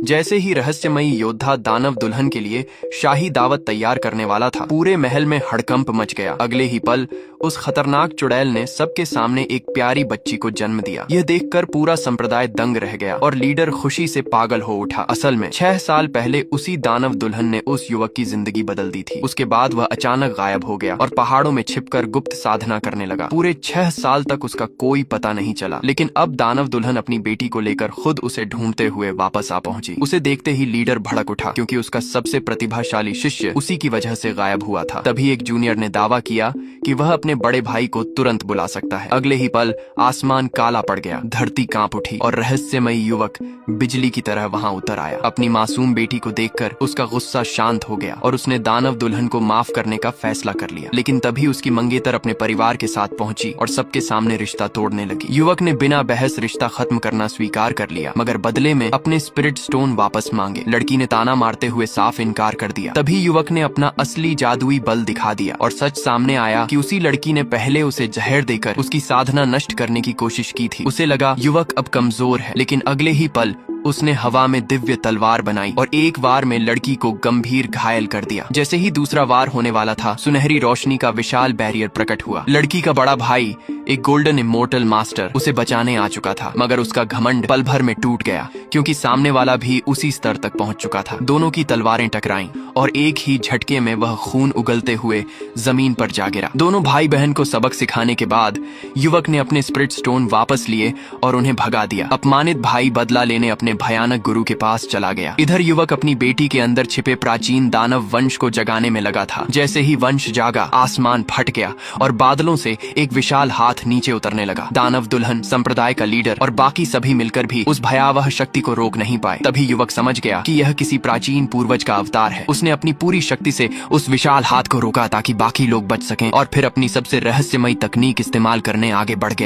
जैसे ही रहस्यमयी योद्धा दानव दुल्हन के लिए शाही दावत तैयार करने वाला था, पूरे महल में हड़कंप मच गया। अगले ही पल उस खतरनाक चुड़ैल ने सबके सामने एक प्यारी बच्ची को जन्म दिया। यह देखकर पूरा संप्रदाय दंग रह गया और लीडर खुशी से पागल हो उठा। असल में 6 साल पहले उसी दानव दुल्हन ने उस युवक की जिंदगी बदल दी थी। उसके बाद वह अचानक गायब हो गया और पहाड़ों में छिपकर गुप्त साधना करने लगा। पूरे 6 साल तक उसका कोई पता नहीं चला, लेकिन अब दानव दुल्हन अपनी बेटी को लेकर खुद उसे ढूंढते हुए वापस आ पहुंची। उसे देखते ही लीडर भड़क उठा, क्योंकि उसका सबसे प्रतिभाशाली शिष्य उसी की वजह से गायब हुआ था। तभी एक जूनियर ने दावा किया कि वह अपने बड़े भाई को तुरंत बुला सकता है। अगले ही पल आसमान काला पड़ गया, धरती कांप उठी और रहस्यमयी युवक बिजली की तरह वहां उतर आया। अपनी मासूम बेटी को देखकर उसका गुस्सा शांत हो गया और उसने दानव दुल्हन को माफ करने का फैसला कर लिया। लेकिन तभी उसकी मंगेतर अपने परिवार के साथ पहुंची और सबके सामने रिश्ता तोड़ने लगी। युवक ने बिना बहस रिश्ता खत्म करना स्वीकार कर लिया, मगर बदले में अपने स्पिरिट स्टोन वापस मांगे। लड़की ने ताना मारते हुए साफ इनकार कर दिया। तभी युवक ने अपना असली जादुई बल दिखा दिया और सच सामने आया कि उसी लड़की ने पहले उसे जहर देकर उसकी साधना नष्ट करने की कोशिश की थी। उसे लगा युवक अब कमजोर है, लेकिन अगले ही पल उसने हवा में दिव्य तलवार बनाई और एक वार में लड़की को गंभीर घायल कर दिया। जैसे ही दूसरा वार होने वाला था, सुनहरी रोशनी का विशाल बैरियर प्रकट हुआ। लड़की का बड़ा भाई, एक गोल्डन इमोर्टल मास्टर, उसे बचाने आ चुका था, मगर उसका घमंड पल भर में टूट गया, क्योंकि सामने वाला भी उसी स्तर तक पहुंच चुका था। दोनों की तलवारें टकराईं और एक ही झटके में वह खून उगलते हुए जमीन पर जा गिरा। दोनों भाई बहन को सबक सिखाने के बाद युवक ने अपने स्पिरिट स्टोन वापस लिए और उन्हें भगा दिया। अपमानित भाई बदला लेने अपने भयानक गुरु के पास चला गया। इधर युवक अपनी बेटी के अंदर छिपे प्राचीन दानव वंश को जगाने में लगा था। जैसे ही वंश जागा, आसमान फट गया और बादलों से एक विशाल हाथ नीचे उतरने लगा। दानव दुल्हन, संप्रदाय का लीडर और बाकी सभी मिलकर भी उस भयावह शक्ति को रोक नहीं पाए। तभी युवक समझ गया कि यह किसी प्राचीन पूर्वज का अवतार है। उसने अपनी पूरी शक्ति से उस विशाल हाथ को रोका ताकि बाकी लोग बच सकें और फिर अपनी सबसे रहस्यमयी तकनीक इस्तेमाल करने आगे बढ़ गया।